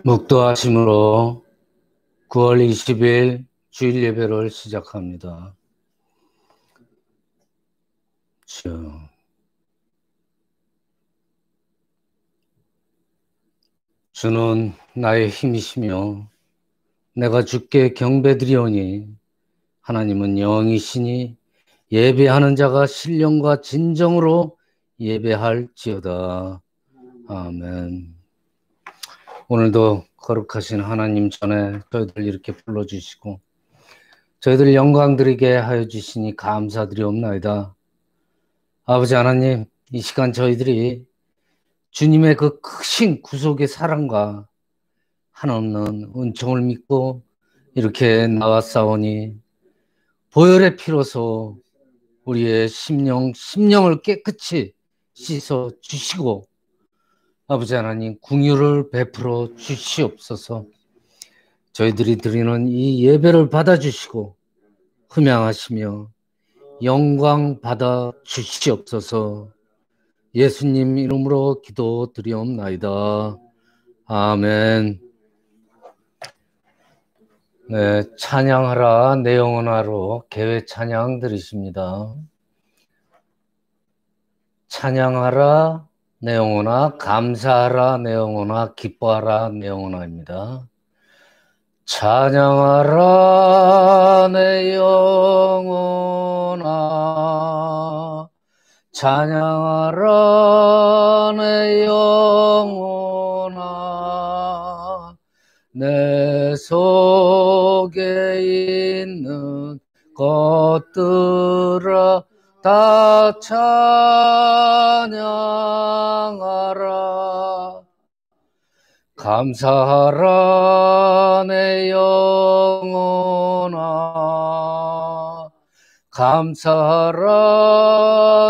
묵도하심으로 9월 20일 주일 예배를 시작합니다. 주는 나의 힘이시며 내가 주께 경배드리오니 하나님은 영이시니 예배하는 자가 신령과 진정으로 예배할지어다. 아멘. 오늘도 거룩하신 하나님 전에 저희들 이렇게 불러주시고 저희들 영광 드리게 하여 주시니 감사드리옵나이다. 아버지 하나님, 이 시간 저희들이 주님의 그 크신 구속의 사랑과 한없는 은총을 믿고 이렇게 나왔사오니 보혈의 피로서 우리의 심령을 깨끗이 씻어 주시고 아버지 하나님 긍휼을 베풀어 주시옵소서. 저희들이 드리는 이 예배를 받아주시고 흠양하시며 영광 받아 주시옵소서. 예수님 이름으로 기도드리옵나이다. 아멘. 네, 찬양하라 내 영혼아로 개회 찬양 들으십니다. 찬양하라 내 영혼아, 감사하라 내 영혼아, 기뻐하라 내 영혼아입니다. 찬양하라 내 영혼아, 찬양하라 내 영혼아, 내 속에 있는 것들아 다 찬양하라. 감사하라 내 영혼아, 감사하라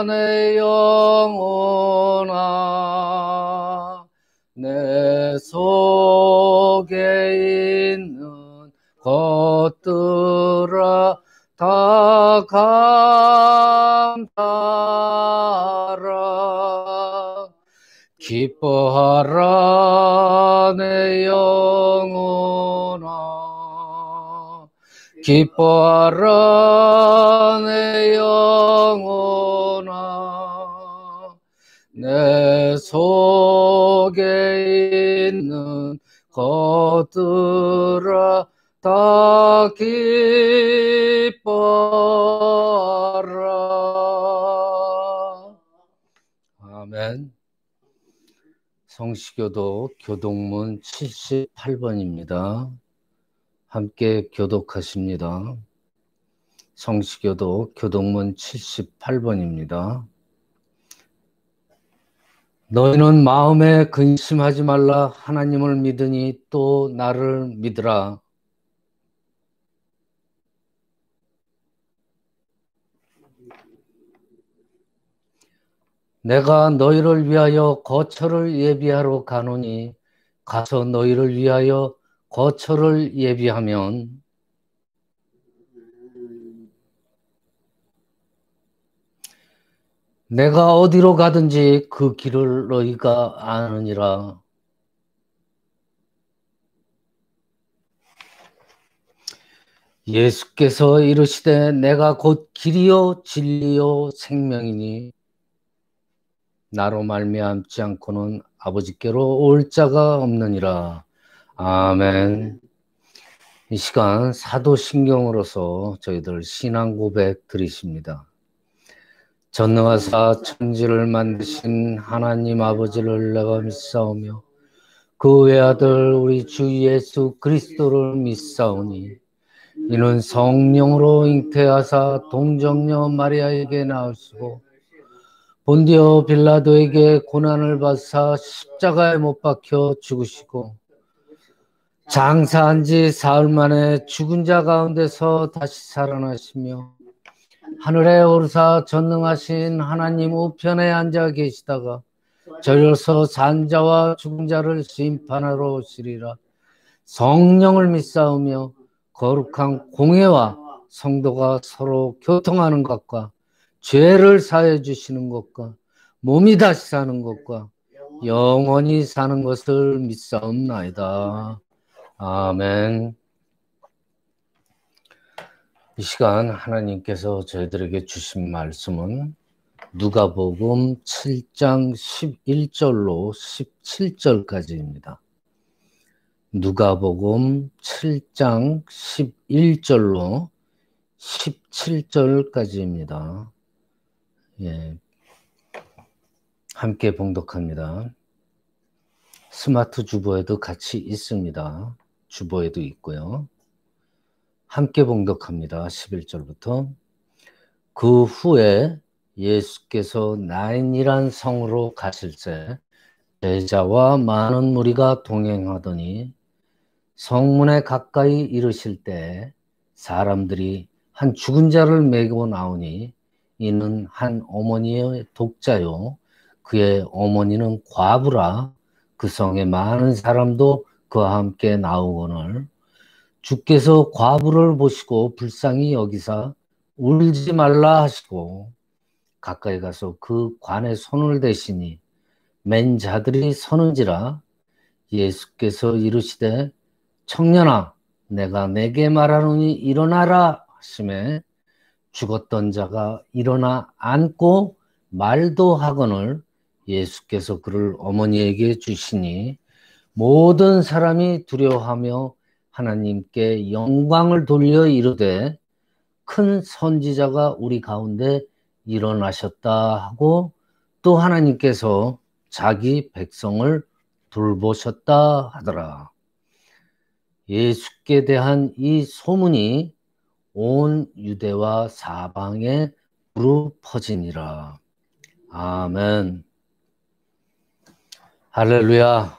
내 영혼아, 내 속에 있는 것들아 다 감사하라. 기뻐하라 내 영혼아, 기뻐하라 내 영혼아, 내 속에 있는 것들아 다 기뻐하라. 아멘. 성시교도 교독문 78번입니다. 함께 교독하십니다. 성시교도 교독문 78번입니다. 너희는 마음에 근심하지 말라. 하나님을 믿으니 또 나를 믿으라. 내가 너희를 위하여 거처를 예비하러 가노니 가서 너희를 위하여 거처를 예비하면 내가 어디로 가든지 그 길을 너희가 아느니라. 예수께서 이르시되 내가 곧 길이요 진리요 생명이니 나로 말미암지 않고는 아버지께로 올 자가 없느니라. 아멘. 이 시간 사도신경으로서 저희들 신앙 고백 드리십니다. 전능하사 천지를 만드신 하나님 아버지를 내가 믿사오며 그 외아들 우리 주 예수 그리스도를 믿사오니 이는 성령으로 잉태하사 동정녀 마리아에게 나으시고 본디오 빌라도에게 고난을 받사 십자가에 못 박혀 죽으시고 장사한 지 사흘 만에 죽은 자 가운데서 다시 살아나시며 하늘에 오르사 전능하신 하나님 우편에 앉아 계시다가 저려서 산 자와 죽은 자를 심판하러 오시리라. 성령을 믿사오며 거룩한 공회와 성도가 서로 교통하는 것과 죄를 사해 주시는 것과 몸이 다시 사는 것과 영원히 사는 것을 믿사옵나이다. 아멘. 이 시간 하나님께서 저희들에게 주신 말씀은 누가복음 7장 11절로 17절까지입니다. 누가복음 7장 11절로 17절까지입니다. 예, 함께 봉독합니다. 스마트 주보에도 같이 있습니다. 주보에도 있고요. 함께 봉독합니다. 11절부터. 그 후에 예수께서 나인이란 성으로 가실새 제자와 많은 무리가 동행하더니 성문에 가까이 이르실 때 사람들이 한 죽은 자를 메고 나오니 이는 한 어머니의 독자요 그의 어머니는 과부라. 그 성에 많은 사람도 그와 함께 나오거늘 주께서 과부를 보시고 불쌍히 여기사 울지 말라 하시고 가까이 가서 그 관에 손을 대시니 맨 자들이 서는지라. 예수께서 이르시되 청년아 내가 내게 말하노니 일어나라 하시매 죽었던 자가 일어나 앉고 말도 하거늘 예수께서 그를 어머니에게 주시니 모든 사람이 두려워하며 하나님께 영광을 돌려 이르되 큰 선지자가 우리 가운데 일어나셨다 하고 또 하나님께서 자기 백성을 돌보셨다 하더라. 예수께 대한 이 소문이 온 유대와 사방에 두루 퍼지니라. 아멘. 할렐루야.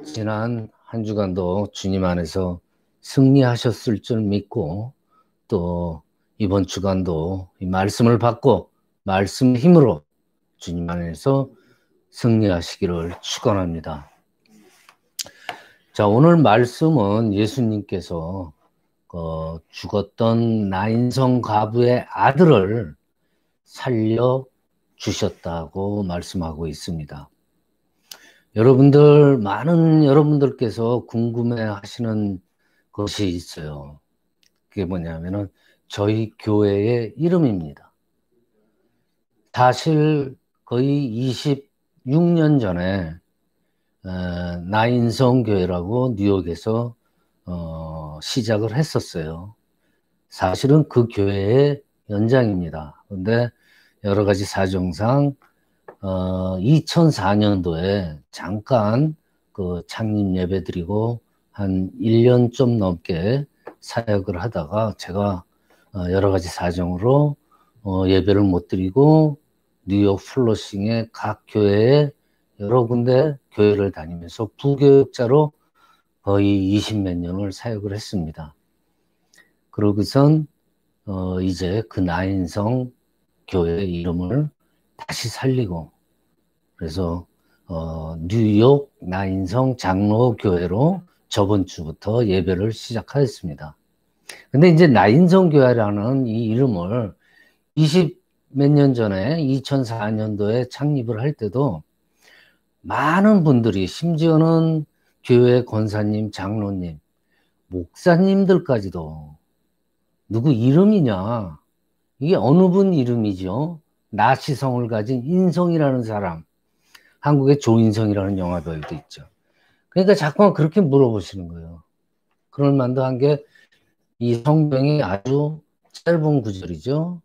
지난 한 주간도 주님 안에서 승리하셨을 줄 믿고 또 이번 주간도 이 말씀을 받고 말씀 힘으로 주님 안에서 승리하시기를 축원합니다. 자, 오늘 말씀은 예수님께서 죽었던 나인성 과부의 아들을 살려 주셨다고 말씀하고 있습니다. 많은 여러분들께서 궁금해 하시는 것이 있어요. 그게 뭐냐면은 저희 교회의 이름입니다. 사실 거의 26년 전에 나인성 교회라고 뉴욕에서 시작을 했었어요. 사실은 그 교회의 연장입니다. 그런데 여러 가지 사정상 2004년도에 잠깐 그 창립 예배 드리고 한 1년 좀 넘게 사역을 하다가 제가 여러 가지 사정으로 예배를 못 드리고 뉴욕 플러싱의 각 교회에 여러 군데 교회를 다니면서 부교육자로 거의 20몇 년을 사역을 했습니다. 그러고선 이제 그 나인성 교회 이름을 다시 살리고 그래서 뉴욕 나인성 장로교회로 저번 주부터 예배를 시작하였습니다. 근데 이제 나인성 교회라는 이 이름을 20 몇 년 전에 2004년도에 창립을 할 때도 많은 분들이 심지어는 교회 권사님, 장로님, 목사님들까지도 누구 이름이냐? 이게 어느 분 이름이죠? 나시성을 가진 인성이라는 사람. 한국에 조인성이라는 영화 배우도 있죠. 그러니까 자꾸만 그렇게 물어보시는 거예요. 그럴 만도 한 게 이 성경이 아주 짧은 구절이죠.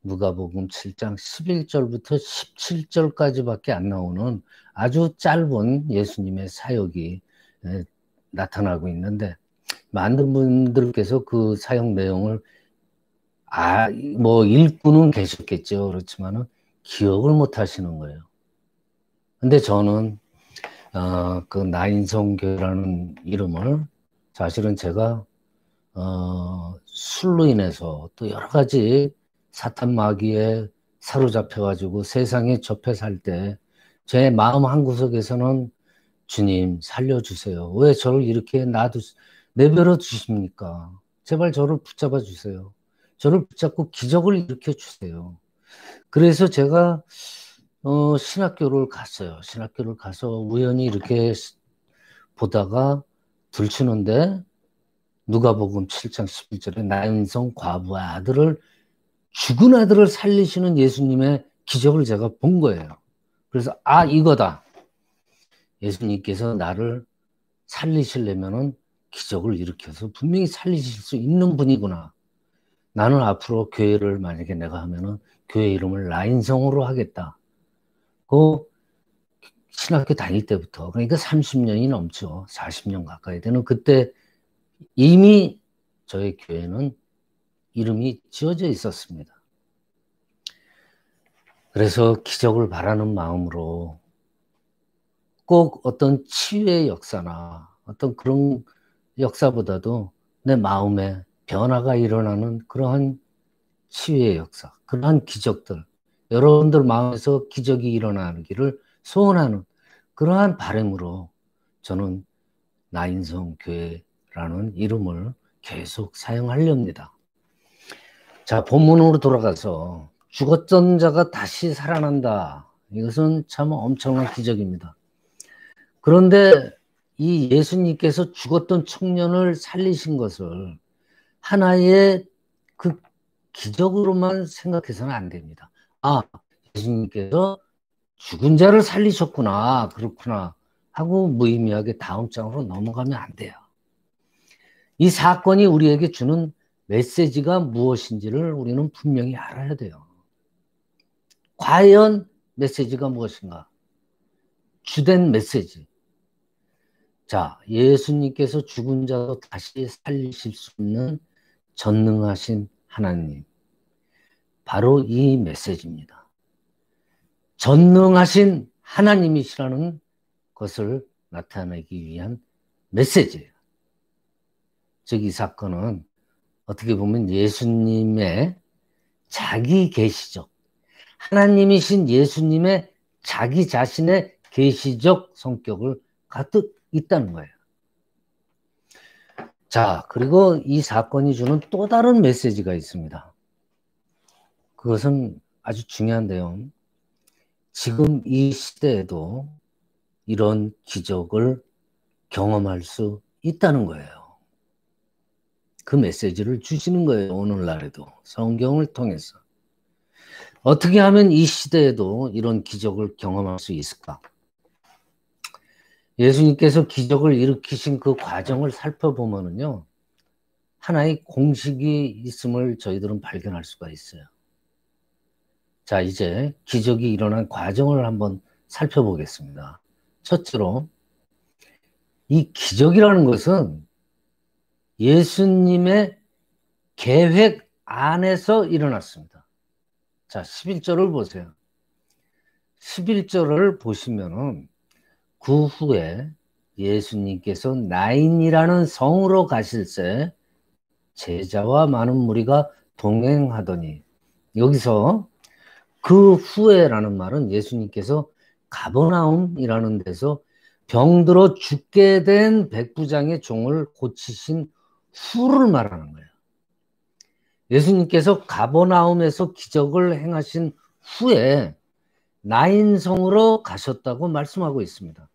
누가복음 7장 11절부터 17절까지밖에 안 나오는 아주 짧은 예수님의 사역이 나타나고 있는데 많은 분들께서 그 사역 내용을 뭐 읽고는 계셨겠죠. 그렇지만은 기억을 못 하시는 거예요. 근데 저는 그 나인성교라는 이름을 사실은 제가 술로 인해서 또 여러 가지 사탄 마귀에 사로잡혀가지고 세상에 접해 살 때 제 마음 한구석에서는 주님 살려주세요. 왜 저를 이렇게 내버려 두십니까? 제발 저를 붙잡아 주세요. 저를 붙잡고 기적을 일으켜 주세요. 그래서 제가 신학교를 갔어요. 신학교를 가서 우연히 이렇게 보다가 들추는데 누가복음 7장 11절에 나인성 과부의 아들을 죽은 아들을 살리시는 예수님의 기적을 제가 본 거예요. 그래서 이거다. 예수님께서 나를 살리시려면은 기적을 일으켜서 분명히 살리실 수 있는 분이구나. 나는 앞으로 교회를 만약에 내가 하면은 교회 이름을 나인성으로 하겠다. 그 신학교 다닐 때부터, 그러니까 30년이 넘죠. 40년 가까이 되는 그때 이미 저희 교회는 이름이 지어져 있었습니다. 그래서 기적을 바라는 마음으로 꼭 어떤 치유의 역사나 어떤 그런 역사보다도 내 마음에 변화가 일어나는 그러한 치유의 역사, 그러한 기적들, 여러분들 마음에서 기적이 일어나기를 소원하는 그러한 바람으로 저는 나인성 교회라는 이름을 계속 사용하렵니다. 자, 본문으로 돌아가서 죽었던 자가 다시 살아난다. 이것은 참 엄청난 기적입니다. 그런데 이 예수님께서 죽었던 청년을 살리신 것을 하나의 그 기적으로만 생각해서는 안 됩니다. 예수님께서 죽은 자를 살리셨구나, 그렇구나 하고 무의미하게 다음 장으로 넘어가면 안 돼요. 이 사건이 우리에게 주는 메시지가 무엇인지를 우리는 분명히 알아야 돼요. 과연 메시지가 무엇인가? 주된 메시지. 자, 예수님께서 죽은 자도 다시 살리실 수 있는 전능하신 하나님. 바로 이 메시지입니다. 전능하신 하나님이시라는 것을 나타내기 위한 메시지예요. 즉, 이 사건은 어떻게 보면 예수님의 자기 계시적, 하나님이신 예수님의 자기 자신의 계시적 성격을 가득 있다는 거예요. 자, 그리고 이 사건이 주는 또 다른 메시지가 있습니다. 그것은 아주 중요한데요. 지금 이 시대에도 이런 기적을 경험할 수 있다는 거예요. 그 메시지를 주시는 거예요. 오늘날에도 성경을 통해서. 어떻게 하면 이 시대에도 이런 기적을 경험할 수 있을까? 예수님께서 기적을 일으키신 그 과정을 살펴보면요, 하나의 공식이 있음을 저희들은 발견할 수가 있어요. 자, 이제 기적이 일어난 과정을 한번 살펴보겠습니다. 첫째로, 이 기적이라는 것은 예수님의 계획 안에서 일어났습니다. 자, 11절을 보세요. 11절을 보시면은 그 후에 예수님께서 나인이라는 성으로 가실새 제자와 많은 무리가 동행하더니, 여기서 그 후에라는 말은 예수님께서 가버나움이라는 데서 병들어 죽게 된 백부장의 종을 고치신 후를 말하는 거예요. 예수님께서 가버나움에서 기적을 행하신 후에 나인성으로 가셨다고 말씀하고 있습니다.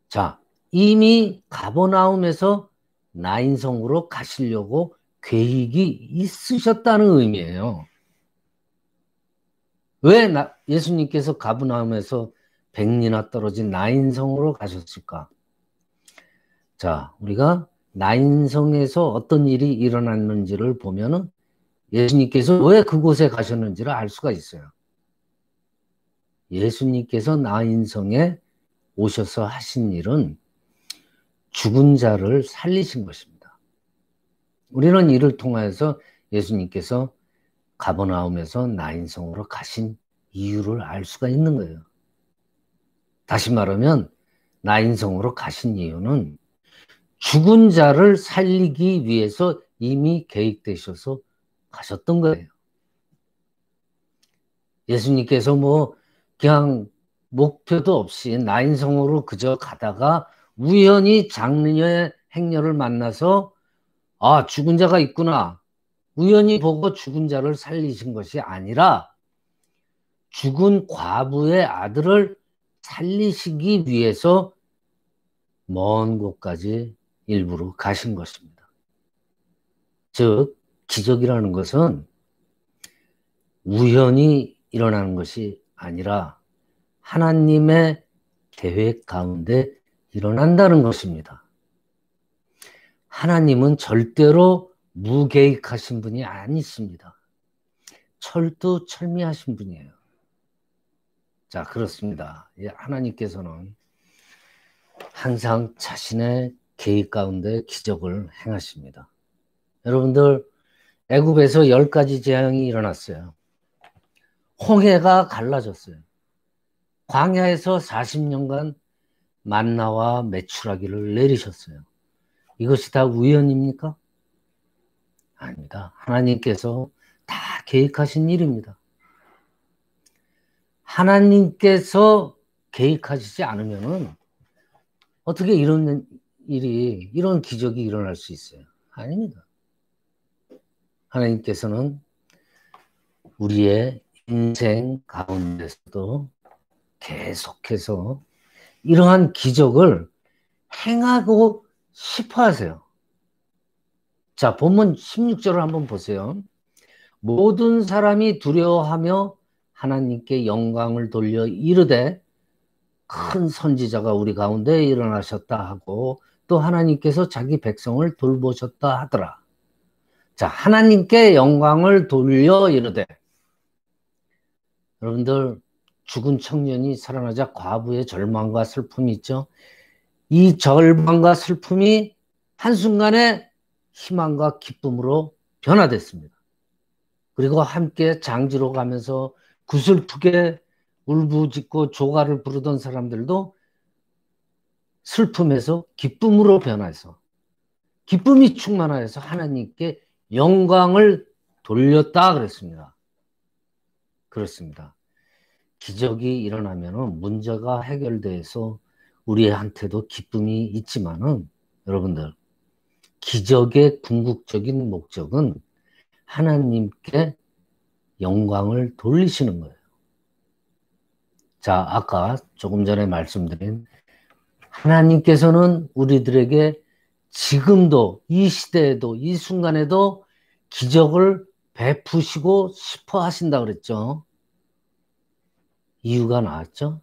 자, 이미 가버나움에서 나인성으로 가시려고 계획이 있으셨다는 의미예요. 왜 예수님께서 가버나움에서 100리나 떨어진 나인성으로 가셨을까? 자, 우리가 나인성에서 어떤 일이 일어났는지를 보면은 예수님께서 왜 그곳에 가셨는지를 알 수가 있어요. 예수님께서 나인성에 오셔서 하신 일은 죽은 자를 살리신 것입니다. 우리는 이를 통해서 예수님께서 가버나움에서 나인성으로 가신 이유를 알 수가 있는 거예요. 다시 말하면 나인성으로 가신 이유는 죽은 자를 살리기 위해서 이미 계획되셔서 가셨던 거예요. 예수님께서 그냥 목표도 없이 나인성으로 그저 가다가 우연히 장녀의 행녀를 만나서 죽은 자가 있구나, 우연히 보고 죽은 자를 살리신 것이 아니라 죽은 과부의 아들을 살리시기 위해서 먼 곳까지 일부러 가신 것입니다. 즉, 기적이라는 것은 우연히 일어나는 것이 아니라 하나님의 계획 가운데 일어난다는 것입니다. 하나님은 절대로 무계획하신 분이 아니십니다. 철두철미하신 분이에요. 자, 그렇습니다. 하나님께서는 항상 자신의 계획 가운데 기적을 행하십니다. 여러분들, 애굽에서 10가지 재앙이 일어났어요. 홍해가 갈라졌어요. 광야에서 40년간 만나와 메추라기를 내리셨어요. 이것이 다 우연입니까? 아닙니다. 하나님께서 다 계획하신 일입니다. 하나님께서 계획하시지 않으면은 어떻게 이런 일이, 이런 기적이 일어날 수 있어요? 아닙니다. 하나님께서는 우리의 인생 가운데서도 계속해서 이러한 기적을 행하고 싶어 하세요. 자, 본문 16절을 한번 보세요. 모든 사람이 두려워하며 하나님께 영광을 돌려 이르되 큰 선지자가 우리 가운데 일어나셨다 하고 또 하나님께서 자기 백성을 돌보셨다 하더라. 자, 하나님께 영광을 돌려 이르되, 여러분들, 죽은 청년이 살아나자 과부의 절망과 슬픔이 있죠. 이 절망과 슬픔이 한순간에 희망과 기쁨으로 변화됐습니다. 그리고 함께 장지로 가면서 구슬프게 울부짖고 조가를 부르던 사람들도 슬픔에서 기쁨으로 변해서 기쁨이 충만하여서 하나님께 영광을 돌렸다 그랬습니다. 그렇습니다. 기적이 일어나면 문제가 해결돼서 우리한테도 기쁨이 있지만은 여러분들, 기적의 궁극적인 목적은 하나님께 영광을 돌리시는 거예요. 자, 아까 조금 전에 말씀드린 하나님께서는 우리들에게 지금도 이 시대에도 이 순간에도 기적을 베푸시고 싶어 하신다 그랬죠. 이유가 나왔죠.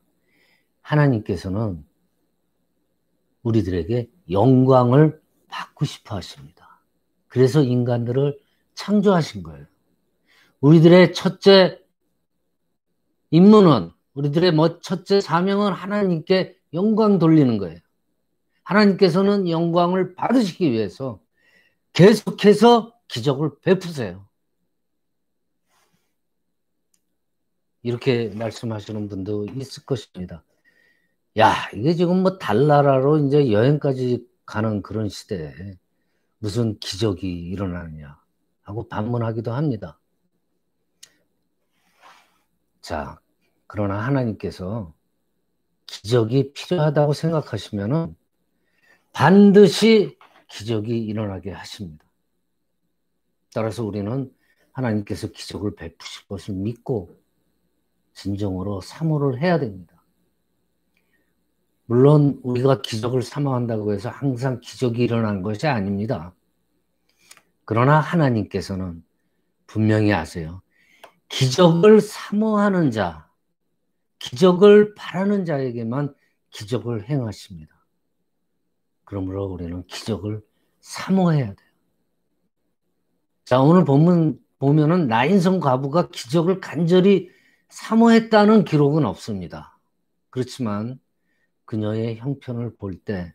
하나님께서는 우리들에게 영광을 받고 싶어 하십니다. 그래서 인간들을 창조하신 거예요. 우리들의 첫째 임무는, 우리들의 첫째 사명은 하나님께 영광 돌리는 거예요. 하나님께서는 영광을 받으시기 위해서 계속해서 기적을 베푸세요. 이렇게 말씀하시는 분도 있을 것입니다. 야, 이게 지금 뭐 달나라로 이제 여행까지 가는 그런 시대에 무슨 기적이 일어나느냐 하고 반문하기도 합니다. 자, 그러나 하나님께서 기적이 필요하다고 생각하시면은 반드시 기적이 일어나게 하십니다. 따라서 우리는 하나님께서 기적을 베푸실 것을 믿고 진정으로 사모를 해야 됩니다. 물론 우리가 기적을 사모한다고 해서 항상 기적이 일어나는 것이 아닙니다. 그러나 하나님께서는 분명히 아세요. 기적을 사모하는 자, 기적을 바라는 자에게만 기적을 행하십니다. 그러므로 우리는 기적을 사모해야 돼요. 자, 오늘 본문 보면은 나인성 과부가 기적을 간절히 사모했다는 기록은 없습니다. 그렇지만 그녀의 형편을 볼 때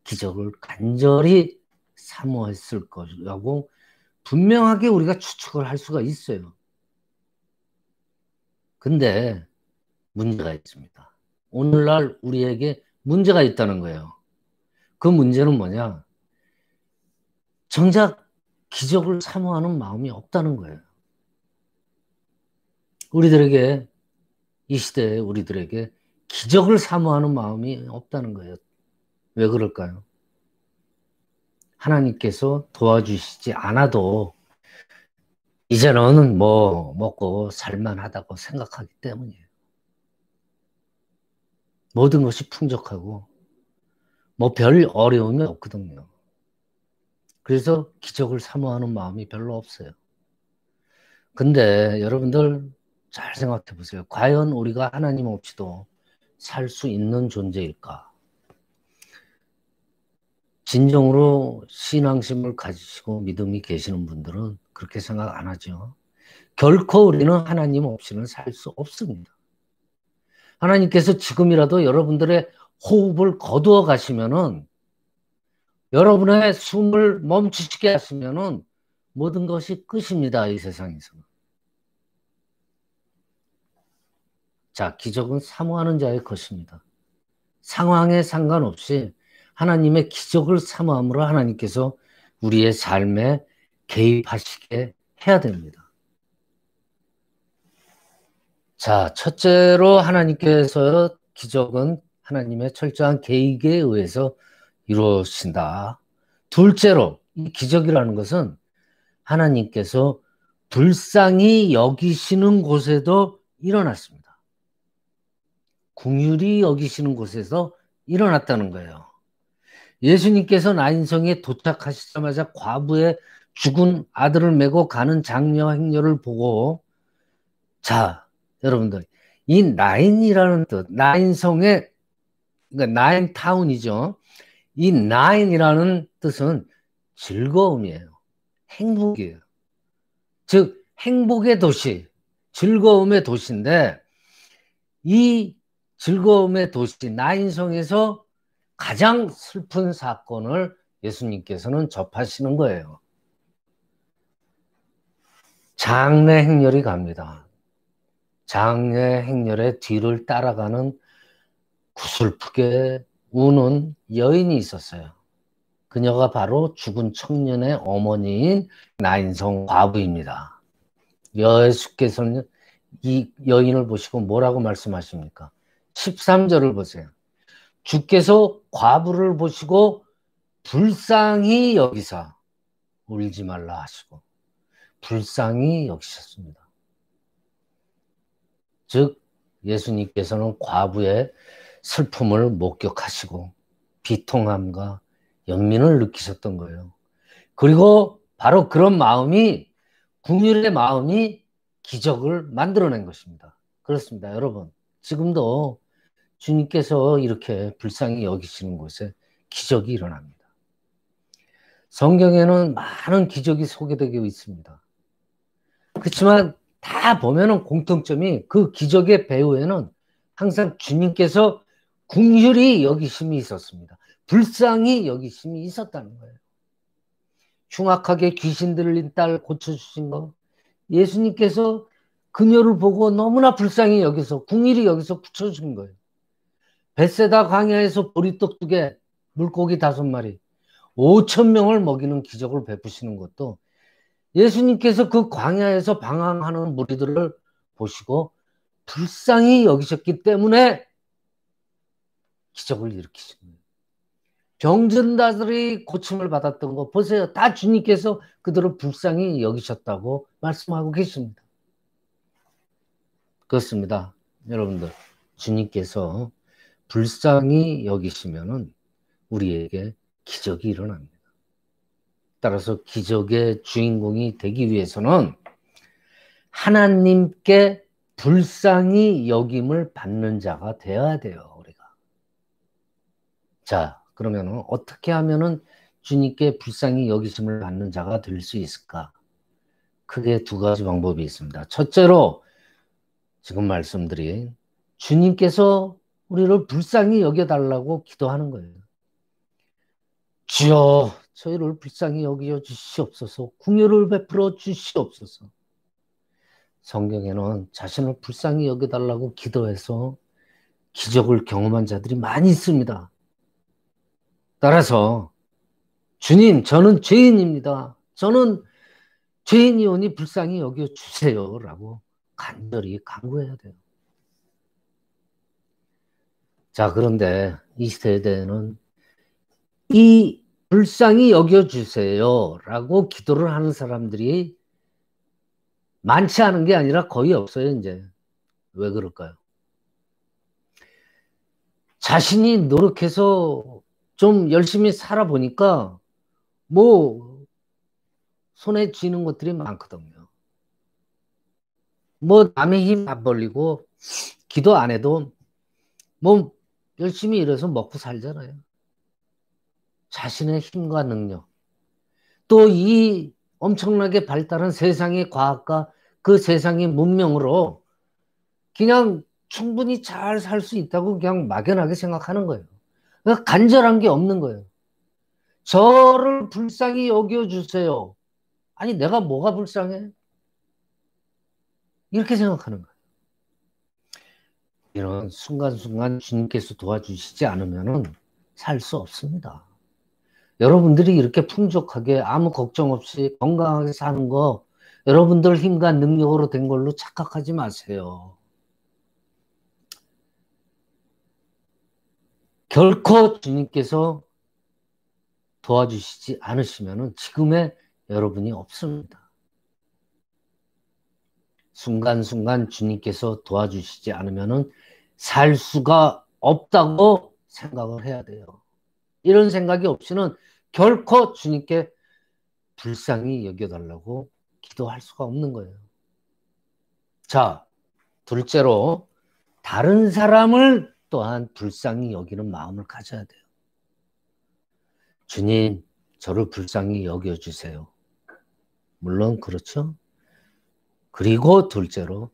기적을 간절히 사모했을 것이라고 분명하게 우리가 추측을 할 수가 있어요. 근데 문제가 있습니다. 오늘날 우리에게 문제가 있다는 거예요. 그 문제는 뭐냐? 정작 기적을 사모하는 마음이 없다는 거예요. 우리들에게, 이 시대에 우리들에게 기적을 사모하는 마음이 없다는 거예요. 왜 그럴까요? 하나님께서 도와주시지 않아도 이제는 뭐 먹고 살만하다고 생각하기 때문이에요. 모든 것이 풍족하고 뭐 별 어려움이 없거든요. 그래서 기적을 사모하는 마음이 별로 없어요. 근데 여러분들 잘 생각해 보세요. 과연 우리가 하나님 없이도 살 수 있는 존재일까? 진정으로 신앙심을 가지시고 믿음이 계시는 분들은 그렇게 생각 안 하죠. 결코 우리는 하나님 없이는 살 수 없습니다. 하나님께서 지금이라도 여러분들의 호흡을 거두어 가시면은, 여러분의 숨을 멈추시게 하시면은 모든 것이 끝입니다. 이 세상에서는. 자, 기적은 사모하는 자의 것입니다. 상황에 상관없이 하나님의 기적을 사모함으로 하나님께서 우리의 삶에 개입하시게 해야 됩니다. 자, 첫째로 하나님께서 기적은 하나님의 철저한 계획에 의해서 이루어진다. 둘째로 이 기적이라는 것은 하나님께서 불쌍히 여기시는 곳에도 일어났습니다. 긍휼히 여기시는 곳에서 일어났다는 거예요. 예수님께서 나인성에 도착하시자마자 과부의 죽은 아들을 메고 가는 장녀 행렬을 보고, 자, 여러분들, 이 나인이라는 뜻, 나인성의, 그러니까 나인타운이죠. 이 나인이라는 뜻은 즐거움이에요. 행복이에요. 즉, 행복의 도시, 즐거움의 도시인데, 이 즐거움의 도시, 나인성에서 가장 슬픈 사건을 예수님께서는 접하시는 거예요. 장례 행렬이 갑니다. 장례 행렬의 뒤를 따라가는 구슬프게 우는 여인이 있었어요. 그녀가 바로 죽은 청년의 어머니인 나인성 과부입니다. 예수께서는 이 여인을 보시고 뭐라고 말씀하십니까? 13절을 보세요. 주께서 과부를 보시고 불쌍히 여기사 울지 말라 하시고 불쌍히 여기셨습니다. 즉 예수님께서는 과부의 슬픔을 목격하시고 비통함과 연민을 느끼셨던 거예요. 그리고 바로 그런 마음이, 긍휼의 마음이 기적을 만들어낸 것입니다. 그렇습니다. 여러분, 지금도 주님께서 이렇게 불쌍히 여기시는 곳에 기적이 일어납니다. 성경에는 많은 기적이 소개되고 있습니다. 그렇지만 다 보면은 공통점이, 그 기적의 배후에는 항상 주님께서 긍휼히 여기심이 있었습니다. 불쌍히 여기심이 있었다는 거예요. 흉악하게 귀신 들린 딸 고쳐주신 거, 예수님께서 그녀를 보고 너무나 불쌍히 여기서 긍휼히 여기서 고쳐준 거예요. 벳세다 광야에서 보리떡 2개, 물고기 5마리, 5,000명을 먹이는 기적을 베푸시는 것도 예수님께서 그 광야에서 방황하는 무리들을 보시고 불쌍히 여기셨기 때문에 기적을 일으키신 거예요. 병든 자들이 고침을 받았던 거 보세요. 다 주님께서 그들을 불쌍히 여기셨다고 말씀하고 계십니다. 그렇습니다. 여러분들, 주님께서 불쌍히 여기시면은 우리에게 기적이 일어납니다. 따라서 기적의 주인공이 되기 위해서는 하나님께 불쌍히 여김을 받는 자가 되어야 돼요, 우리가. 자, 그러면 어떻게 하면은 주님께 불쌍히 여기심을 받는 자가 될 수 있을까? 크게 2가지 방법이 있습니다. 첫째로 지금 말씀드린 주님께서 우리를 불쌍히 여겨달라고 기도하는 거예요. 주여, 저희를 불쌍히 여겨 주시옵소서. 긍휼을 베풀어 주시옵소서. 성경에는 자신을 불쌍히 여겨달라고 기도해서 기적을 경험한 자들이 많이 있습니다. 따라서 주님, 저는 죄인입니다. 저는 죄인이오니 불쌍히 여겨주세요 라고 간절히 간구해야 돼요. 자, 그런데 이 세대는 이 불쌍히 여겨주세요 라고 기도를 하는 사람들이 많지 않은 게 아니라 거의 없어요, 이제. 왜 그럴까요? 자신이 노력해서 좀 열심히 살아보니까 뭐 손에 쥐는 것들이 많거든요. 뭐 남의 힘 안 벌리고 기도 안 해도 뭐 열심히 일해서 먹고 살잖아요. 자신의 힘과 능력. 또 이 엄청나게 발달한 세상의 과학과 그 세상의 문명으로 그냥 충분히 잘 살 수 있다고 그냥 막연하게 생각하는 거예요. 그러니까 간절한 게 없는 거예요. 저를 불쌍히 여겨주세요. 아니, 내가 뭐가 불쌍해? 이렇게 생각하는 거예요. 이런 순간순간 주님께서 도와주시지 않으면 살 수 없습니다. 여러분들이 이렇게 풍족하게 아무 걱정 없이 건강하게 사는 거 여러분들 힘과 능력으로 된 걸로 착각하지 마세요. 결코 주님께서 도와주시지 않으시면 지금의 여러분이 없습니다. 순간순간 주님께서 도와주시지 않으면 살 수가 없다고 생각을 해야 돼요. 이런 생각이 없이는 결코 주님께 불쌍히 여겨달라고 기도할 수가 없는 거예요. 자, 둘째로 다른 사람을 또한 불쌍히 여기는 마음을 가져야 돼요. 주님, 저를 불쌍히 여겨주세요. 물론 그렇죠. 그리고 둘째로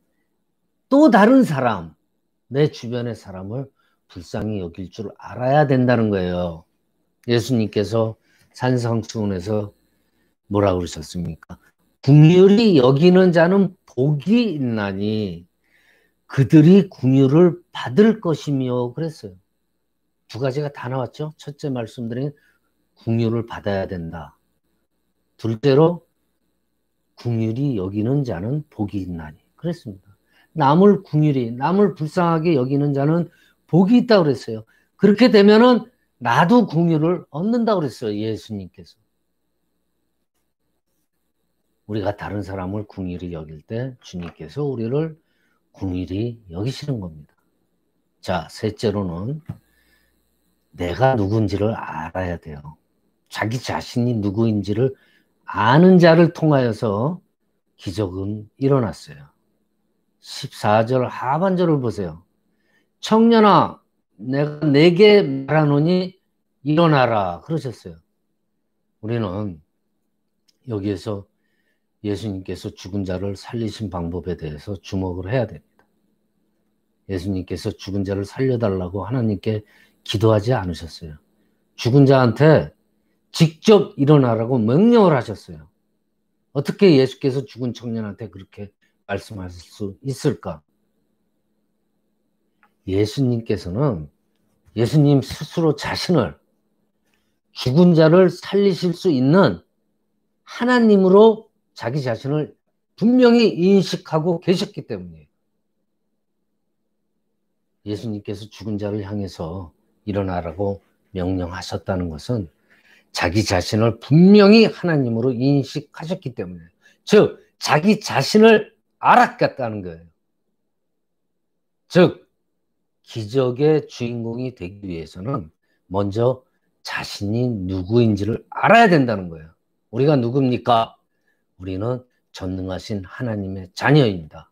또 다른 사람, 내 주변의 사람을 불쌍히 여길 줄 알아야 된다는 거예요. 예수님께서 산상수훈에서 뭐라 그러셨습니까? 긍휼히 여기는 자는 복이 있나니 그들이 긍휼을 받을 것이며 그랬어요. 두 가지가 다 나왔죠. 첫째 말씀드린 긍휼을 받아야 된다. 둘째로 긍휼히 여기는 자는 복이 있나니 그랬습니다. 남을 긍휼히 남을 불쌍하게 여기는 자는 복이 있다고 그랬어요. 그렇게 되면은 나도 긍휼을 얻는다고 그랬어요. 예수님께서. 우리가 다른 사람을 긍휼히 여길 때 주님께서 우리를 긍휼히 여기시는 겁니다. 자, 셋째로는 내가 누군지를 알아야 돼요. 자기 자신이 누구인지를 아는 자를 통하여서 기적은 일어났어요. 14절 하반절을 보세요. 청년아, 내가 내게 말하노니 일어나라 그러셨어요. 우리는 여기에서 예수님께서 죽은 자를 살리신 방법에 대해서 주목을 해야 됩니다. 예수님께서 죽은 자를 살려달라고 하나님께 기도하지 않으셨어요. 죽은 자한테 직접 일어나라고 명령을 하셨어요. 어떻게 예수께서 죽은 청년한테 그렇게 말씀하실 수 있을까? 예수님께서는 예수님 스스로 자신을 죽은 자를 살리실 수 있는 하나님으로 자기 자신을 분명히 인식하고 계셨기 때문이에요. 예수님께서 죽은 자를 향해서 일어나라고 명령하셨다는 것은 자기 자신을 분명히 하나님으로 인식하셨기 때문이에요. 즉, 자기 자신을 알았겠다는 거예요. 즉, 기적의 주인공이 되기 위해서는 먼저 자신이 누구인지를 알아야 된다는 거예요. 우리가 누굽니까? 우리는 전능하신 하나님의 자녀입니다.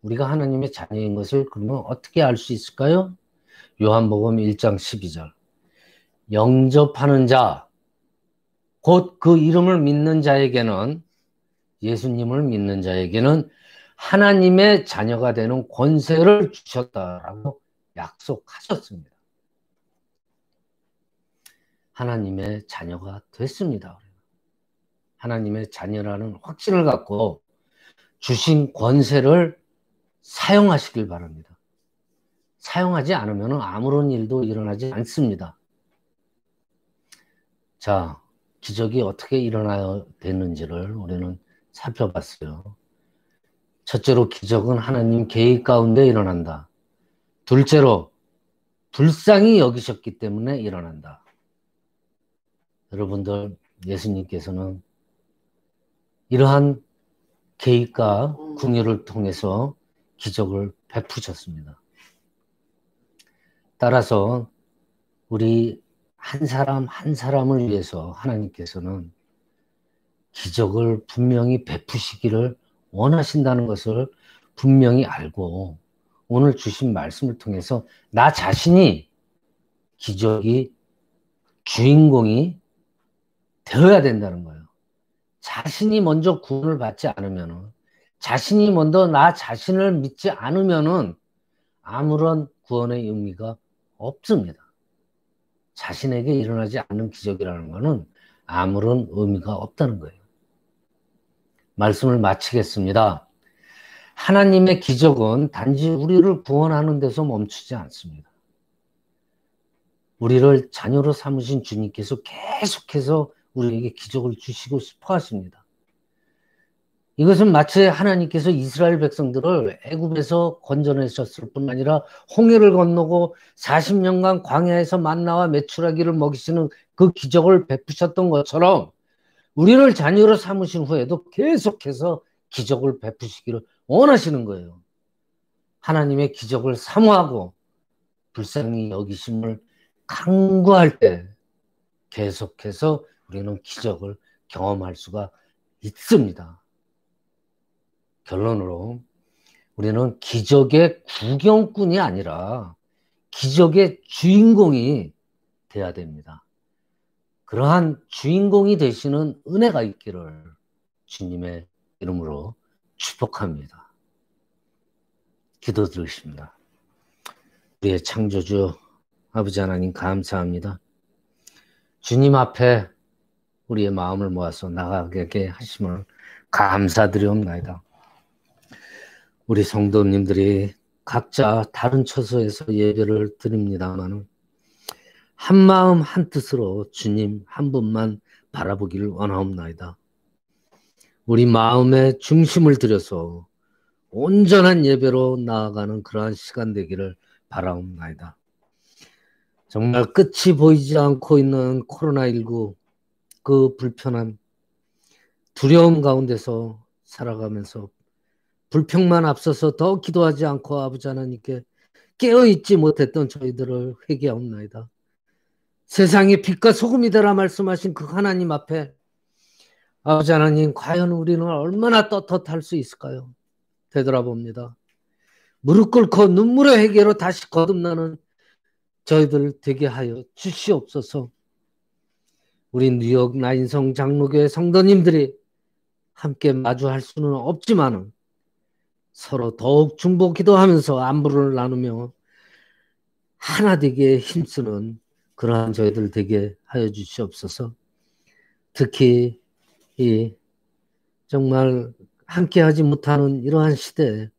우리가 하나님의 자녀인 것을 그러면 어떻게 알 수 있을까요? 요한복음 1장 12절. 영접하는 자, 곧 그 이름을 믿는 자에게는, 예수님을 믿는 자에게는 하나님의 자녀가 되는 권세를 주셨다라고 약속하셨습니다. 하나님의 자녀가 됐습니다. 하나님의 자녀라는 확신을 갖고 주신 권세를 사용하시길 바랍니다. 사용하지 않으면 아무런 일도 일어나지 않습니다. 자, 기적이 어떻게 일어나야 되는지를 우리는 살펴봤어요. 첫째로 기적은 하나님 계획 가운데 일어난다. 둘째로 불쌍히 여기셨기 때문에 일어난다. 여러분들, 예수님께서는 이러한 계획과 궁유를 통해서 기적을 베푸셨습니다. 따라서 우리 한 사람 한 사람을 위해서 하나님께서는 기적을 분명히 베푸시기를 원하신다는 것을 분명히 알고 오늘 주신 말씀을 통해서 나 자신이 기적이 주인공이 되어야 된다는 거예요. 자신이 먼저 구원을 받지 않으면, 자신이 먼저 나 자신을 믿지 않으면 아무런 구원의 의미가 없습니다. 자신에게 일어나지 않는 기적이라는 것은 아무런 의미가 없다는 거예요. 말씀을 마치겠습니다. 하나님의 기적은 단지 우리를 구원하는 데서 멈추지 않습니다. 우리를 자녀로 삼으신 주님께서 계속해서 우리에게 기적을 주시고 싶어 하십니다. 이것은 마치 하나님께서 이스라엘 백성들을 애굽에서 건져내셨을 뿐 아니라 홍해를 건너고 40년간 광야에서 만나와 메추라기를 먹이시는 그 기적을 베푸셨던 것처럼 우리를 자녀로 삼으신 후에도 계속해서 기적을 베푸시기를 원하시는 거예요. 하나님의 기적을 사모하고 불쌍히 여기심을 간구할 때 계속해서 우리는 기적을 경험할 수가 있습니다. 결론으로 우리는 기적의 구경꾼이 아니라 기적의 주인공이 돼야 됩니다. 그러한 주인공이 되시는 은혜가 있기를 주님의 이름으로 축복합니다. 기도드리겠습니다. 우리의 창조주 아버지 하나님 감사합니다. 주님 앞에 우리의 마음을 모아서 나가게 하심을 감사드리옵나이다. 우리 성도님들이 각자 다른 처소에서 예배를 드립니다만 한 마음 한 뜻으로 주님 한 분만 바라보기를 원하옵나이다. 우리 마음의 중심을 들여서 온전한 예배로 나아가는 그러한 시간 되기를 바라옵나이다. 정말 끝이 보이지 않고 있는 코로나19 그 불편함, 두려움 가운데서 살아가면서 불평만 앞서서 더 기도하지 않고 아버지 하나님께 깨어있지 못했던 저희들을 회개하옵나이다. 세상의 빛과 소금이 되라 말씀하신 그 하나님 앞에 아버지 하나님 과연 우리는 얼마나 떳떳할 수 있을까요? 되돌아봅니다. 무릎 꿇고 눈물의 회개로 다시 거듭나는 저희들 되게 하여 주시옵소서. 우리 뉴욕 나인성 장로교회 성도님들이 함께 마주할 수는 없지만 서로 더욱 중보 기도하면서 안부를 나누며 하나 되게 힘쓰는 그러한 저희들 되게 하여 주시옵소서. 특히 이 정말 함께하지 못하는 이러한 시대에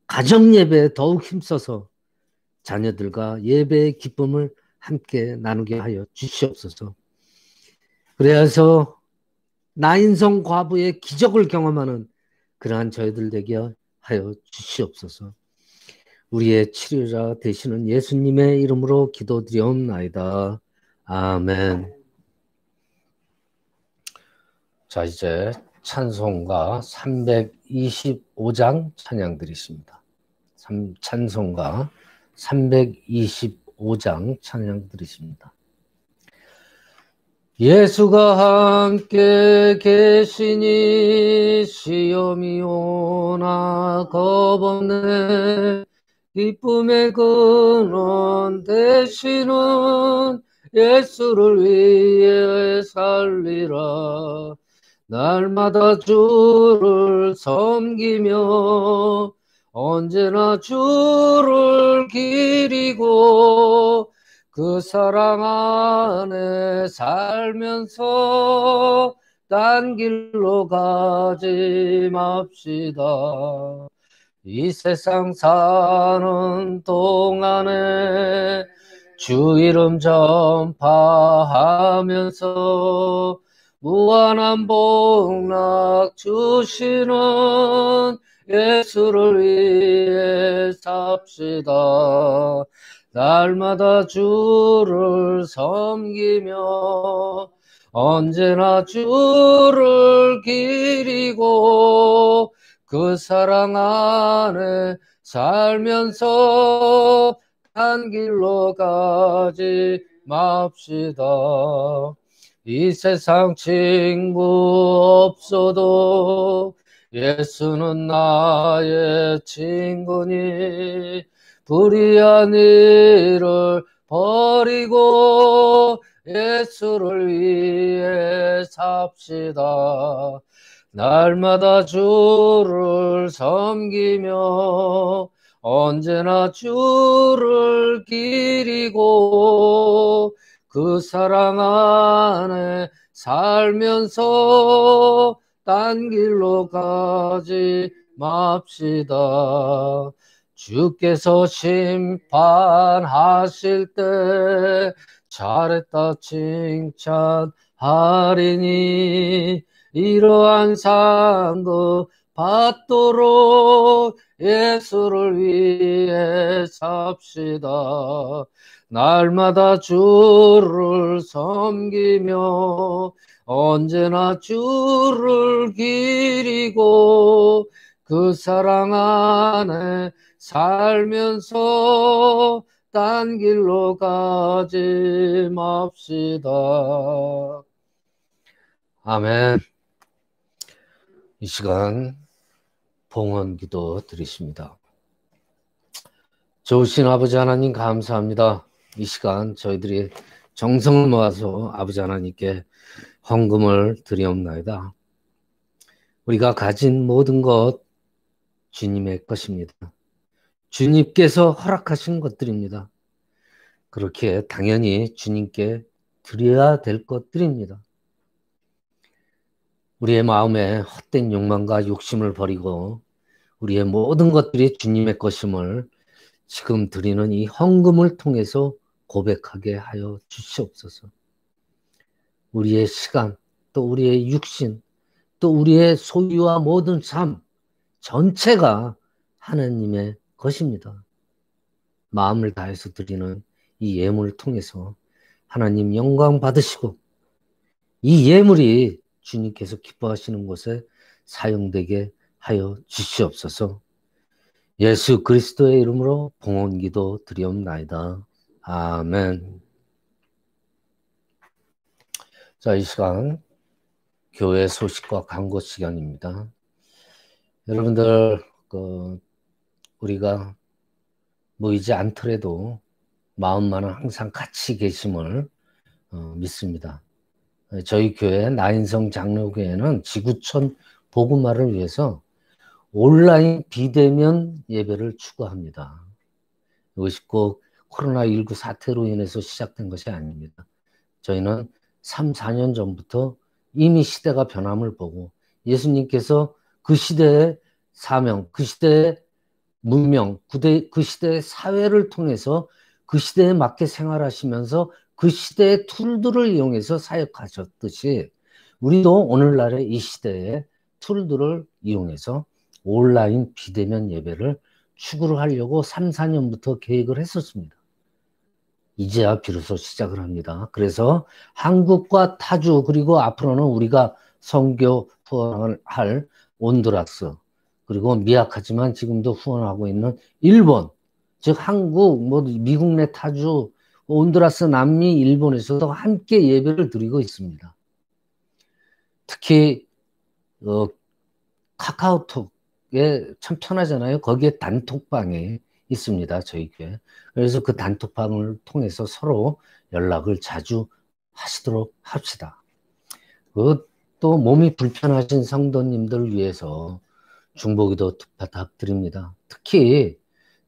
가정 예배에 더욱 힘써서 자녀들과 예배의 기쁨을 함께 나누게 하여 주시옵소서. 그래서 나인성 과부의 기적을 경험하는 그러한 저희들 되게 하여 주시옵소서. 우리의 치료자 되시는 예수님의 이름으로 기도드리옵나이다. 아멘. 자, 이제 찬송가 325장 찬양 드리십니다. 찬송가 325장 찬양 드리십니다. 예수가 함께 계시니 시험이 오나 겁없네. 기쁨의 근원 되시는 예수를 위해 살리라. 날마다 주를 섬기며 언제나 주를 기리고 그 사랑 안에 살면서 딴 길로 가지 맙시다. 이 세상 사는 동안에 주 이름 전파하면서 무한한 복락 주시는 예수를 위해 삽시다. 날마다 주를 섬기며 언제나 주를 기리고 그 사랑 안에 살면서 딴 길로 가지 맙시다. 이 세상 친구 없어도 예수는 나의 친구니 불의한 일을 버리고 예수를 위해 삽시다. 날마다 주를 섬기며 언제나 주를 기리고 그 사랑 안에 살면서 딴 길로 가지 맙시다. 주께서 심판하실 때 잘했다 칭찬하리니 이러한 상도 받도록 예수를 위해 삽시다. 날마다 주를 섬기며 언제나 주를 기리고 그 사랑 안에 살면서 딴 길로 가지 맙시다. 아멘. 이 시간 봉헌 기도 드리십니다. 좋으신 아버지 하나님 감사합니다. 이 시간 저희들이 정성을 모아서 아버지 하나님께 헌금을 드리옵나이다. 우리가 가진 모든 것 주님의 것입니다. 주님께서 허락하신 것들입니다. 그렇게 당연히 주님께 드려야 될 것들입니다. 우리의 마음에 헛된 욕망과 욕심을 버리고 우리의 모든 것들이 주님의 것임을 지금 드리는 이 헌금을 통해서 고백하게 하여 주시옵소서. 우리의 시간, 또 우리의 육신, 또 우리의 소유와 모든 삶 전체가 하나님의 것입니다. 마음을 다해서 드리는 이 예물을 통해서 하나님 영광 받으시고 이 예물이 주님께서 기뻐하시는 곳에 사용되게 하여 주시옵소서. 예수 그리스도의 이름으로 봉헌기도 드리옵나이다. 아멘. 자, 이 시간 교회 소식과 광고 시간입니다. 여러분들 우리가 모이지 않더라도 마음만은 항상 같이 계심을 믿습니다. 저희 교회 나인성 장로교회는 지구촌 복음화를 위해서 온라인 비대면 예배를 추구합니다. 이것이 꼭 코로나19 사태로 인해서 시작된 것이 아닙니다. 저희는 3, 4년 전부터 이미 시대가 변함을 보고 예수님께서 그 시대의 사명, 그 시대의 문명, 그 시대의 사회를 통해서 그 시대에 맞게 생활하시면서 그 시대의 툴들을 이용해서 사역하셨듯이 우리도 오늘날의 이 시대의 툴들을 이용해서 온라인 비대면 예배를 추구를 하려고 3, 4년부터 계획을 했었습니다. 이제야 비로소 시작을 합니다. 그래서 한국과 타주 그리고 앞으로는 우리가 선교 후원을 할 온두라스 그리고 미약하지만 지금도 후원하고 있는 일본 즉 한국, 미국 내 타주, 온두라스, 남미, 일본에서도 함께 예배를 드리고 있습니다. 특히 카카오톡에 참 편하잖아요. 거기에 단톡방이 있습니다. 저희 교회. 그래서 그 단톡방을 통해서 서로 연락을 자주 하시도록 합시다. 또 몸이 불편하신 성도님들 위해서 중보기도 부탁드립니다. 특히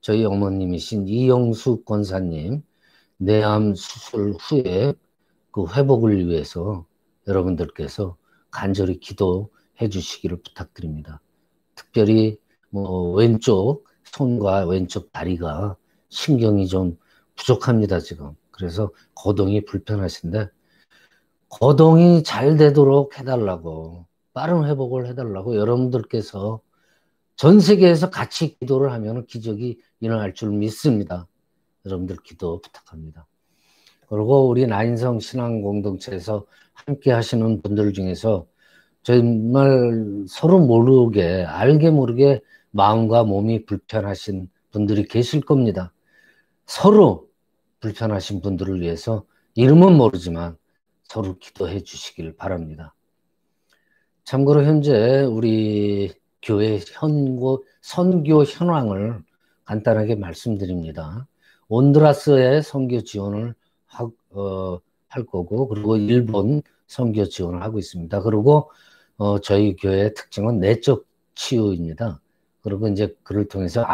저희 어머님이신 이영수 권사님 내암 수술 후에 그 회복을 위해서 여러분들께서 간절히 기도해 주시기를 부탁드립니다. 특별히 왼쪽 손과 왼쪽 다리가 신경이 좀 부족합니다, 지금. 그래서 거동이 불편하신데 거동이 잘 되도록 해달라고 빠른 회복을 해달라고 여러분들께서 전 세계에서 같이 기도를 하면 기적이 일어날 줄 믿습니다. 여러분들 기도 부탁합니다. 그리고 우리 나인성 신앙 공동체에서 함께 하시는 분들 중에서 정말 서로 모르게, 알게 모르게 마음과 몸이 불편하신 분들이 계실 겁니다. 서로 불편하신 분들을 위해서 이름은 모르지만 서로 기도해 주시길 바랍니다. 참고로 현재 우리 교회 선교 현황을 간단하게 말씀드립니다. 온두라스에 선교 지원을 할 거고, 그리고 일본 선교 지원을 하고 있습니다. 그리고 저희 교회의 특징은 내적 치유입니다. 그리고 이제 그를 통해서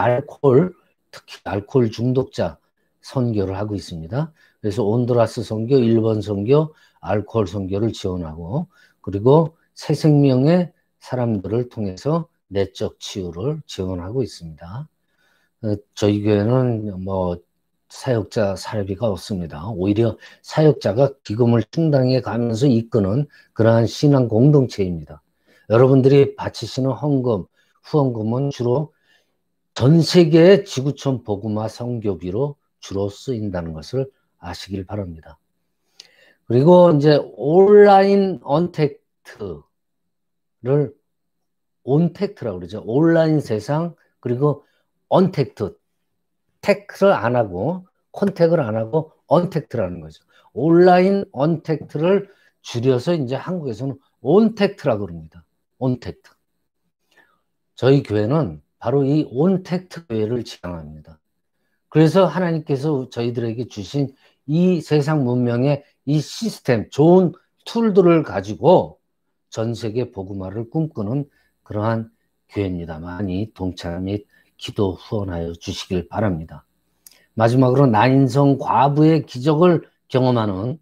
특히 알코올 중독자 선교를 하고 있습니다. 그래서 온두라스 선교, 일본 선교, 알코올 선교를 지원하고, 그리고 새 생명의 사람들을 통해서 내적 치유를 지원하고 있습니다. 저희 교회는 뭐 사역자 사례비가 없습니다. 오히려 사역자가 기금을 충당해 가면서 이끄는 그러한 신앙 공동체입니다. 여러분들이 바치시는 헌금, 후원금은 주로 전 세계의 지구촌 복음화 선교비로 주로 쓰인다는 것을 아시길 바랍니다. 그리고 이제 온라인 언택트를 온택트라고 그러죠. 온라인 세상, 그리고 언택트, 택을 안 하고 컨택을 안 하고 언택트라는 거죠. 온라인 언택트를 줄여서 이제 한국에서는 온택트라고 그럽니다. 온택트. 저희 교회는 바로 이 온택트 교회를 지향합니다. 그래서 하나님께서 저희들에게 주신 이 세상 문명의 이 시스템, 좋은 툴들을 가지고 전 세계 복음화를 꿈꾸는 그러한 교회입니다. 많이 동참 및 기도 후원하여 주시길 바랍니다. 마지막으로 나인성 과부의 기적을 경험하는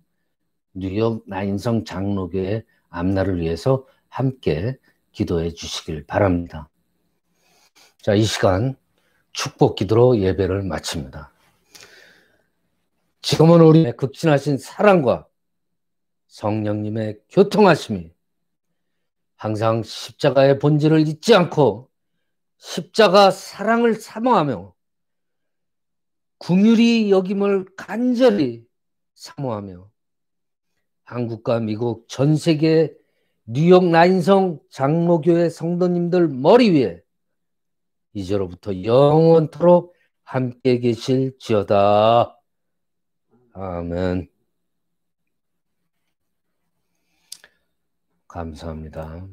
뉴욕 나인성 장로교회 앞날을 위해서 함께 기도해 주시길 바랍니다. 자, 이 시간 축복 기도로 예배를 마칩니다. 지금은 우리의 극진하신 사랑과 성령님의 교통하심이 항상 십자가의 본질을 잊지 않고 십자가 사랑을 사모하며 긍휼히 여김을 간절히 사모하며 한국과 미국 전 세계 뉴욕 나인성 장로교회 성도님들 머리 위에 이제로부터 영원토록 함께 계실지어다. 아멘. 감사합니다.